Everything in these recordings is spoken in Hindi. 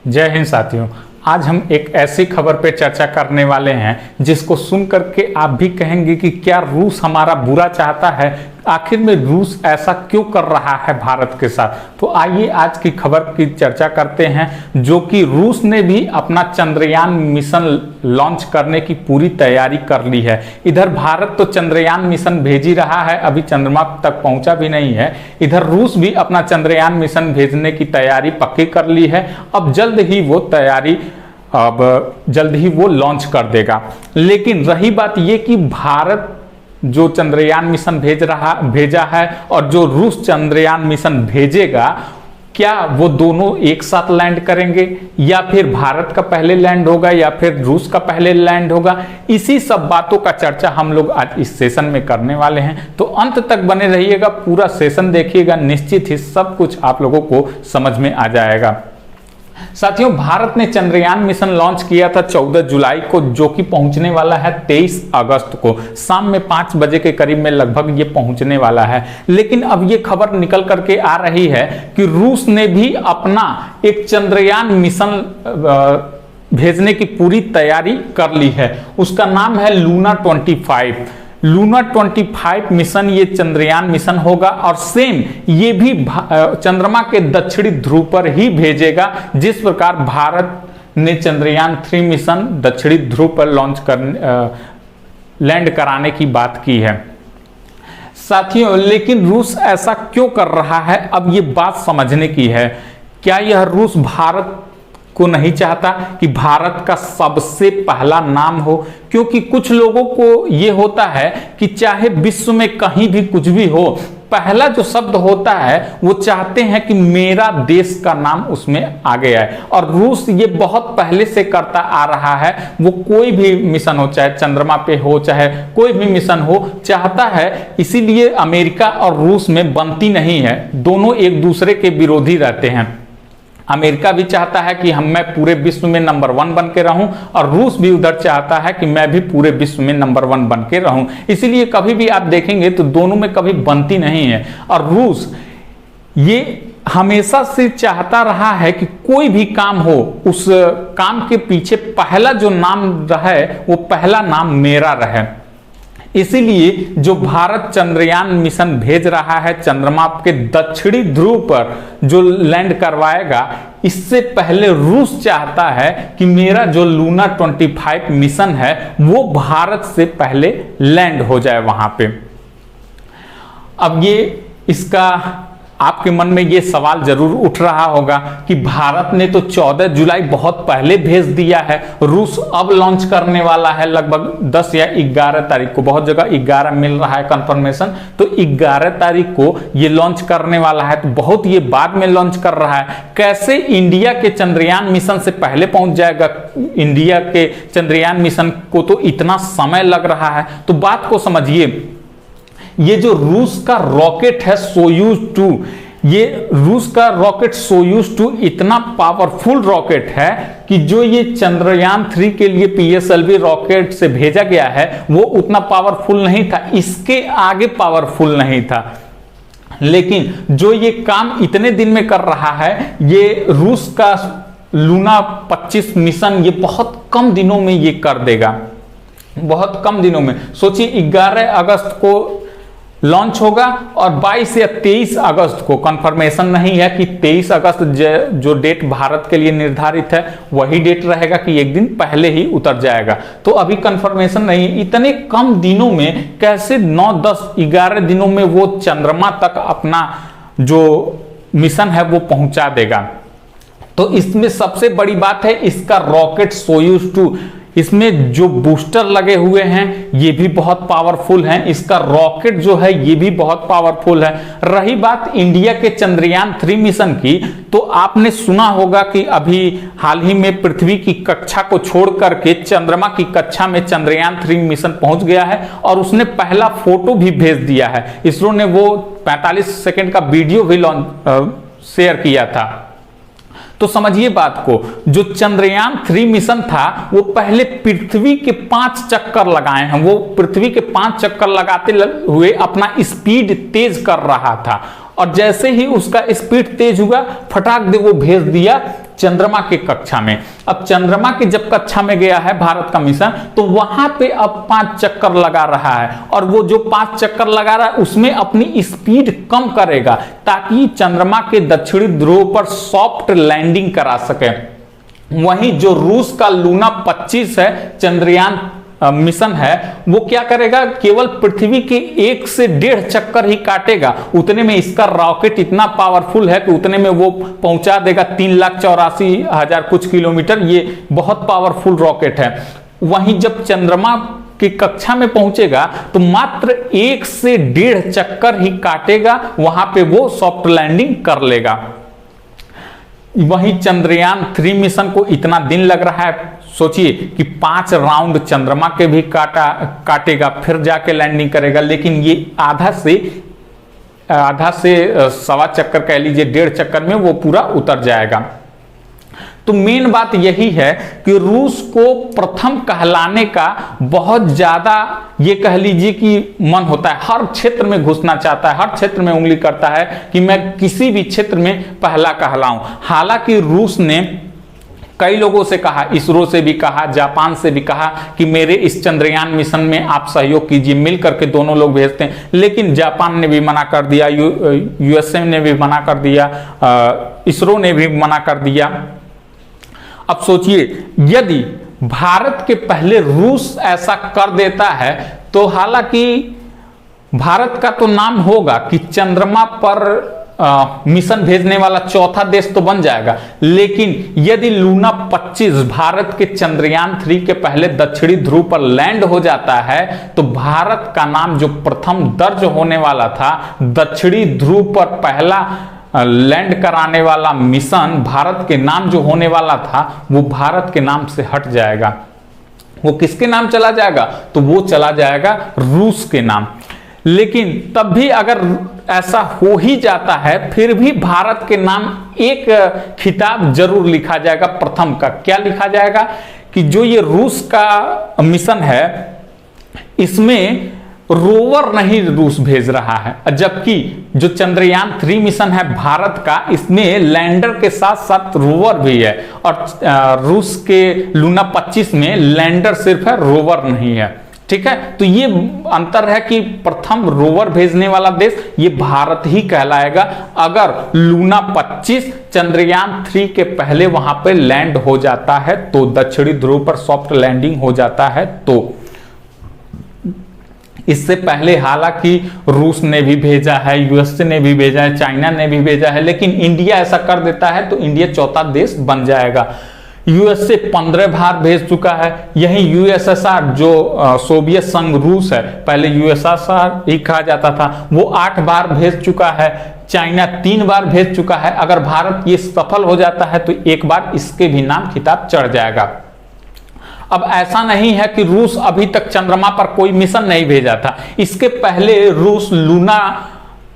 जय हिंद साथियों। आज हम एक ऐसी खबर पे चर्चा करने वाले हैं जिसको सुन करके आप भी कहेंगे कि क्या रूस हमारा बुरा चाहता है। आखिर में रूस ऐसा क्यों कर रहा है भारत के साथ। तो आइए आज की खबर की चर्चा करते हैं, जो कि रूस ने भी अपना चंद्रयान मिशन लॉन्च करने की पूरी तैयारी कर ली है। इधर भारत तो चंद्रयान मिशन भेज ही रहा है, अभी चंद्रमा तक पहुंचा भी नहीं है। इधर रूस भी अपना चंद्रयान मिशन भेजने की तैयारी पक्की कर ली है। अब जल्द ही वो लॉन्च कर देगा। लेकिन रही बात ये कि भारत जो चंद्रयान मिशन भेजा है और जो रूस चंद्रयान मिशन भेजेगा, क्या वो दोनों एक साथ लैंड करेंगे या फिर भारत का पहले लैंड होगा या फिर रूस का पहले लैंड होगा। इसी सब बातों का चर्चा हम लोग आज इस सेशन में करने वाले हैं। तो अंत तक बने रहिएगा, पूरा सेशन देखिएगा, निश्चित ही सब कुछ आप लोगों को समझ में आ जाएगा। साथियों, भारत ने चंद्रयान मिशन लॉन्च किया था 14 जुलाई को, जो कि पहुंचने वाला है 23 अगस्त को शाम में 5 बजे के करीब में लगभग ये पहुंचने वाला है। लेकिन अब ये खबर निकल करके आ रही है कि रूस ने भी अपना एक चंद्रयान मिशन भेजने की पूरी तैयारी कर ली है। उसका नाम है लूना 25। लूना 25 मिशन ये चंद्रयान मिशन होगा और सेम ये भी चंद्रमा के दक्षिणी ध्रुव पर ही भेजेगा, जिस प्रकार भारत ने चंद्रयान 3 मिशन दक्षिणी ध्रुव पर लैंड कराने की बात की है। साथियों, लेकिन रूस ऐसा क्यों कर रहा है, अब ये बात समझने की है। क्या यह रूस भारत को नहीं चाहता कि भारत का सबसे पहला नाम हो? क्योंकि कुछ लोगों को यह होता है कि चाहे विश्व में कहीं भी कुछ भी हो, पहला जो शब्द होता है वो चाहते हैं कि मेरा देश का नाम उसमें आगे आए। और रूस ये बहुत पहले से करता आ रहा है। वो कोई भी मिशन हो, चाहे चंद्रमा पे हो चाहे कोई भी मिशन हो, चाहता है। इसीलिए अमेरिका और रूस में बनती नहीं है, दोनों एक दूसरे के विरोधी रहते हैं। अमेरिका भी चाहता है कि मैं पूरे विश्व में नंबर 1 बन के रहूं और रूस भी उधर चाहता है कि मैं भी पूरे विश्व में नंबर 1 बन के रहूं। इसीलिए कभी भी आप देखेंगे तो दोनों में कभी बनती नहीं है। और रूस ये हमेशा से चाहता रहा है कि कोई भी काम हो, उस काम के पीछे पहला जो नाम रहे वो पहला नाम मेरा रहे। इसीलिए जो भारत चंद्रयान मिशन भेज रहा है चंद्रमा के दक्षिणी ध्रुव पर जो लैंड करवाएगा, इससे पहले रूस चाहता है कि मेरा जो लूना 25 मिशन है वो भारत से पहले लैंड हो जाए वहां पे। अब ये इसका आपके मन में ये सवाल जरूर उठ रहा होगा कि भारत ने तो 14 जुलाई बहुत पहले भेज दिया है, रूस अब लॉन्च करने वाला है लगभग 10 या 11 तारीख को। बहुत जगह 11 मिल रहा है कंफर्मेशन, तो 11 तारीख को ये लॉन्च करने वाला है। तो बहुत ये बाद में लॉन्च कर रहा है। कैसे इंडिया के चंद्रयान मिशन से पहले पहुंच जाएगा? इंडिया के चंद्रयान मिशन को तो इतना समय लग रहा है। तो बात को समझिए, ये जो रूस का रॉकेट है सोयूज 2, ये रूस का रॉकेट सोयूज 2 इतना पावरफुल रॉकेट है कि जो ये चंद्रयान 3 के लिए पीएसएलवी रॉकेट से भेजा गया है वो उतना पावरफुल नहीं था, इसके आगे पावरफुल नहीं था। लेकिन जो ये काम इतने दिन में कर रहा है, ये रूस का लूना 25 मिशन ये बहुत कम दिनों में ये कर देगा, बहुत कम दिनों में। सोचिए 11 अगस्त को लॉन्च होगा और 22 या 23 अगस्त को, कंफर्मेशन नहीं है कि 23 अगस्त जो डेट भारत के लिए निर्धारित है वही डेट रहेगा कि एक दिन पहले ही उतर जाएगा। तो अभी कंफर्मेशन नहीं है। इतने कम दिनों में कैसे 9, 10, 11 दिनों में वो चंद्रमा तक अपना जो मिशन है वो पहुंचा देगा। तो इसमें सबसे बड़ी बात है इसका रॉकेट सोयूज 2, इसमें जो बूस्टर लगे हुए हैं ये भी बहुत पावरफुल हैं, इसका रॉकेट जो है ये भी बहुत पावरफुल है। रही बात इंडिया के चंद्रयान 3 मिशन की, तो आपने सुना होगा कि अभी हाल ही में पृथ्वी की कक्षा को छोड़ करके चंद्रमा की कक्षा में चंद्रयान 3 मिशन पहुंच गया है और उसने पहला फोटो भी भेज दिया है। इसरो ने वो 45 सेकंड का वीडियो भी शेयर किया था। तो समझिए बात को, जो चंद्रयान 3 मिशन था वो पहले पृथ्वी के 5 चक्कर लगाए हैं। वो पृथ्वी के 5 चक्कर लगाते हुए अपना स्पीड तेज कर रहा था और जैसे ही उसका स्पीड तेज हुआ, फटाक दे वो भेज दिया चंद्रमा के कक्षा में। अब चंद्रमा की जब कक्षा में गया है भारत का मिशन, तो वहां पे अब 5 चक्कर लगा रहा है, और वो जो 5 चक्कर लगा रहा है उसमें अपनी स्पीड कम करेगा ताकि चंद्रमा के दक्षिणी ध्रुव पर सॉफ्ट लैंडिंग करा सके। वहीं जो रूस का लूना 25 है चंद्रयान मिशन है, वो क्या करेगा, केवल पृथ्वी के 1 से 1.5 चक्कर ही काटेगा। उतने में इसका रॉकेट इतना पावरफुल है कि उतने में वो पहुंचा देगा 3,84,000 कुछ किलोमीटर। ये बहुत पावरफुल रॉकेट है। वहीं जब चंद्रमा की कक्षा में पहुंचेगा तो मात्र 1 से 1.5 चक्कर ही काटेगा, वहां पे वो सॉफ्ट लैंडिंग कर लेगा। वहीं चंद्रयान 3 मिशन को इतना दिन लग रहा है, सोचिए कि 5 राउंड चंद्रमा के भी काटेगा, फिर जाके लैंडिंग करेगा, लेकिन ये आधा से सवा चक्कर कह लीजिए, 1.5 चक्कर में वो पूरा उतर जाएगा। तो मेन बात यही है कि रूस को प्रथम कहलाने का बहुत ज्यादा, ये कह लीजिए कि मन होता है, हर क्षेत्र में घुसना चाहता है, हर क्षेत्र में उंगली करता है कि मैं किसी भी क्षेत्र में पहला कहलाऊं। हालांकि रूस ने कई लोगों से कहा, इसरो से भी कहा, जापान से भी कहा कि मेरे इस चंद्रयान मिशन में आप सहयोग कीजिए, मिल करके दोनों लोग भेजते हैं, लेकिन जापान ने भी मना कर दिया, यूएसए ने भी मना कर दिया, इसरो ने भी मना कर दिया। अब सोचिए, यदि भारत के पहले रूस ऐसा कर देता है तो हालांकि भारत का तो नाम होगा कि चंद्रमा पर मिशन भेजने वाला चौथा देश तो बन जाएगा, लेकिन यदि लूना 25 भारत के चंद्रयान 3 के पहले दक्षिणी ध्रुव पर लैंड हो जाता है तो भारत का नाम जो प्रथम दर्ज होने वाला था, दक्षिणी ध्रुव पर पहला लैंड कराने वाला मिशन भारत के नाम जो होने वाला था, वो भारत के नाम से हट जाएगा। वो किसके नाम चला जाएगा, तो वो चला जाएगा रूस के नाम। लेकिन तब भी अगर ऐसा हो ही जाता है, फिर भी भारत के नाम एक खिताब जरूर लिखा जाएगा प्रथम का। क्या लिखा जाएगा कि जो ये रूस का मिशन है, इसमें रोवर नहीं रूस भेज रहा है, जबकि जो चंद्रयान 3 मिशन है भारत का, इसमें लैंडर के साथ साथ रोवर भी है, और रूस के लूना 25 में लैंडर सिर्फ है, रोवर नहीं है। ठीक है, तो ये अंतर है कि प्रथम रोवर भेजने वाला देश ये भारत ही कहलाएगा अगर लूना 25 चंद्रयान 3 के पहले वहां पे लैंड हो जाता है, तो दक्षिणी ध्रुव पर सॉफ्ट लैंडिंग हो जाता है। तो इससे पहले हालांकि रूस ने भी भेजा है, यूएसए ने भी भेजा है, चाइना ने भी भेजा है, लेकिन इंडिया ऐसा कर देता है तो इंडिया चौथा देश बन जाएगा। यूएसए 15 बार भेज चुका है। यही यूएसएसआर जो सोवियत संघ रूस है, पहले यूएसएसआर ही कहा जाता था, वो 8 बार भेज चुका है। चाइना 3 बार भेज चुका है। अगर भारत ये सफल हो जाता है तो एक बार इसके भी नाम खिताब चढ़ जाएगा। अब ऐसा नहीं है कि रूस अभी तक चंद्रमा पर कोई मिशन नहीं भेजा था। इसके पहले रूस लूना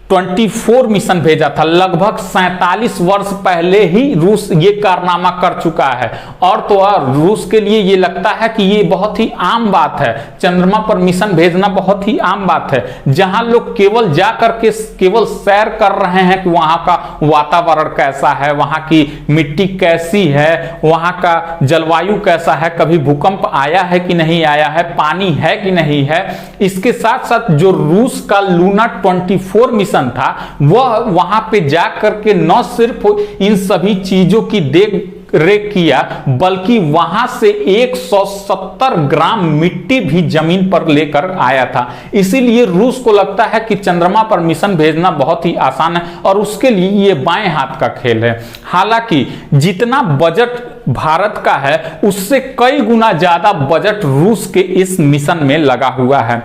24 मिशन भेजा था। लगभग 47 वर्ष पहले ही रूस ये कारनामा कर चुका है। और तो और रूस के लिए ये लगता है कि ये बहुत ही आम बात है, चंद्रमा पर मिशन भेजना बहुत ही आम बात है। जहां लोग केवल जा करके केवल सैर कर रहे हैं कि वहां का वातावरण कैसा है, वहां की मिट्टी कैसी है, वहां का जलवायु कैसा है, कभी भूकंप आया है कि नहीं आया है, पानी है कि नहीं है। इसके साथ साथ जो रूस का लूना 24 मिशन था, वह वहां पे जाकर के न सिर्फ इन सभी चीजों की देख रेख किया, बल्कि वहां से 170 ग्राम मिट्टी भी जमीन पर लेकर आया था। इसीलिए रूस को लगता है कि चंद्रमा पर मिशन भेजना बहुत ही आसान है और उसके लिए ये बाएं हाथ का खेल है। हालांकि जितना बजट भारत का है, उससे कई गुना ज्यादा बजट रूस के इस मिशन में लगा हुआ है।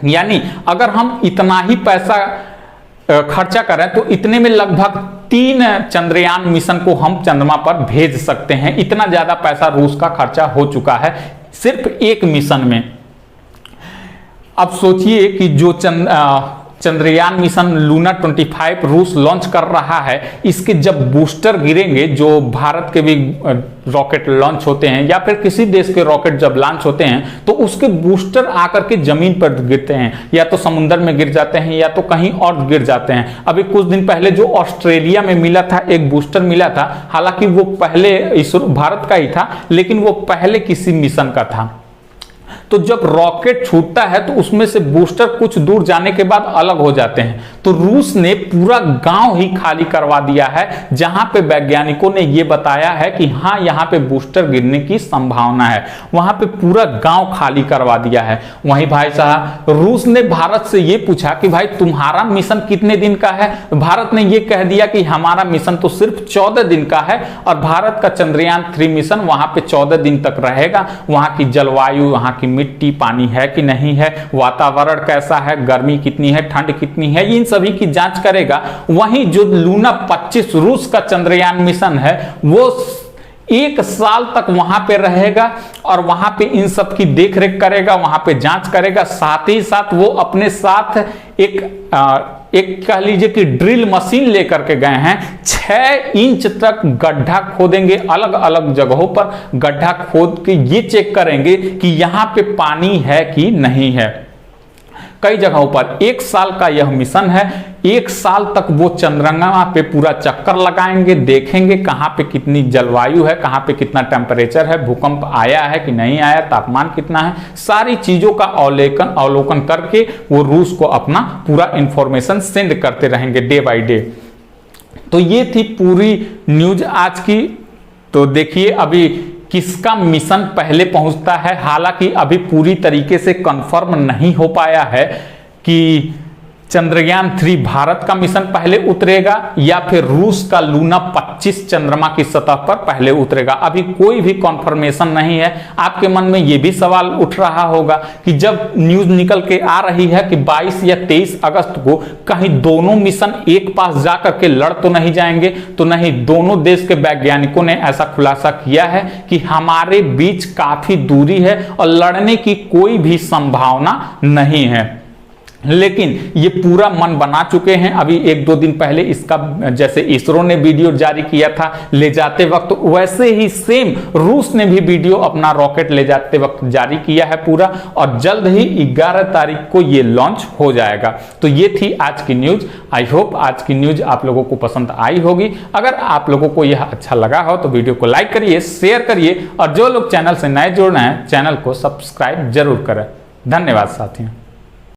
यानी अगर हम इतना ही पैसा खर्चा करें तो इतने में लगभग 3 चंद्रयान मिशन को हम चंद्रमा पर भेज सकते हैं। इतना ज्यादा पैसा रूस का खर्चा हो चुका है सिर्फ एक मिशन में। अब सोचिए कि जो चंद्रयान मिशन लूना 25 रूस लॉन्च कर रहा है, इसके जब बूस्टर गिरेंगे, जो भारत के भी रॉकेट लॉन्च होते हैं या फिर किसी देश के रॉकेट जब लॉन्च होते हैं तो उसके बूस्टर आकर के जमीन पर गिरते हैं, या तो समुद्र में गिर जाते हैं या तो कहीं और गिर जाते हैं। अभी कुछ दिन पहले जो ऑस्ट्रेलिया में मिला था, एक बूस्टर मिला था, हालांकि वो पहले भारत का ही था, लेकिन वो पहले किसी मिशन का था। तो जब रॉकेट छूटता है तो उसमें से बूस्टर कुछ दूर जाने के बाद अलग हो जाते हैं। तो रूस ने पूरा गांव ही खाली करवा दिया है, जहां पे वैज्ञानिकों ने यह बताया है कि हाँ, यहां पे बूस्टर गिरने की संभावना है। वहां पे पूरा गांव खाली करवा दिया है। वहीं भाई साहब, रूस ने भारत से यह पूछा कि भाई तुम्हारा मिशन कितने दिन का है। भारत ने यह कह दिया कि हमारा मिशन तो सिर्फ 14 दिन का है, और भारत का चंद्रयान 3 मिशन वहां पे 14 दिन तक रहेगा। वहां की जलवायु, वहां की मिट्टी, पानी है कि नहीं है, वातावरण कैसा है, गर्मी कितनी है, ठंड कितनी है, इन सभी की जांच करेगा। वहीं जो लूना 25 रूस का चंद्रयान मिशन है, वो 1 साल तक वहां पे रहेगा और वहां पे इन सब की देखरेख करेगा, वहां पे जांच करेगा। साथ ही साथ वो अपने साथ एक कह लीजिए कि ड्रिल मशीन लेकर के गए हैं। 6 इंच तक गड्ढा खोदेंगे, अलग अलग जगहों पर गड्ढा खोद के ये चेक करेंगे कि यहां पे पानी है कि नहीं है। कई जगहों पर 1 साल का यह मिशन है। 1 साल तक वो चंद्रमा पे पूरा चक्कर लगाएंगे, देखेंगे कहां पे कितनी जलवायु है, कहां पे कितना टेम्परेचर है, भूकंप आया है कि नहीं आया, तापमान कितना है, सारी चीजों का अवलोकन करके वो रूस को अपना पूरा इंफॉर्मेशन सेंड करते रहेंगे डे बाय डे। तो ये थी पूरी न्यूज आज की। तो देखिए अभी किसका मिशन पहले पहुंचता है। हालांकि अभी पूरी तरीके से कंफर्म नहीं हो पाया है कि चंद्रयान 3 भारत का मिशन पहले उतरेगा या फिर रूस का लूना 25 चंद्रमा की सतह पर पहले उतरेगा। अभी कोई भी कंफर्मेशन नहीं है। आपके मन में यह भी सवाल उठ रहा होगा कि जब न्यूज निकल के आ रही है कि 22 या 23 अगस्त को कहीं दोनों मिशन एक पास जाकर के लड़ तो नहीं जाएंगे। तो नहीं, दोनों देश के वैज्ञानिकों ने ऐसा खुलासा किया है कि हमारे बीच काफी दूरी है और लड़ने की कोई भी संभावना नहीं है। लेकिन ये पूरा मन बना चुके हैं। अभी 1-2 दिन पहले इसका जैसे इसरो ने वीडियो जारी किया था ले जाते वक्त, वैसे ही सेम रूस ने भी वीडियो अपना रॉकेट ले जाते वक्त जारी किया है पूरा, और जल्द ही 11 तारीख को ये लॉन्च हो जाएगा। तो ये थी आज की न्यूज। आई होप आज की न्यूज आप लोगों को पसंद आई होगी। अगर आप लोगों को यह अच्छा लगा हो तो वीडियो को लाइक करिए, शेयर करिए, और जो लोग चैनल से नए जुड़ रहे हैं चैनल को सब्सक्राइब जरूर करें। धन्यवाद साथियों।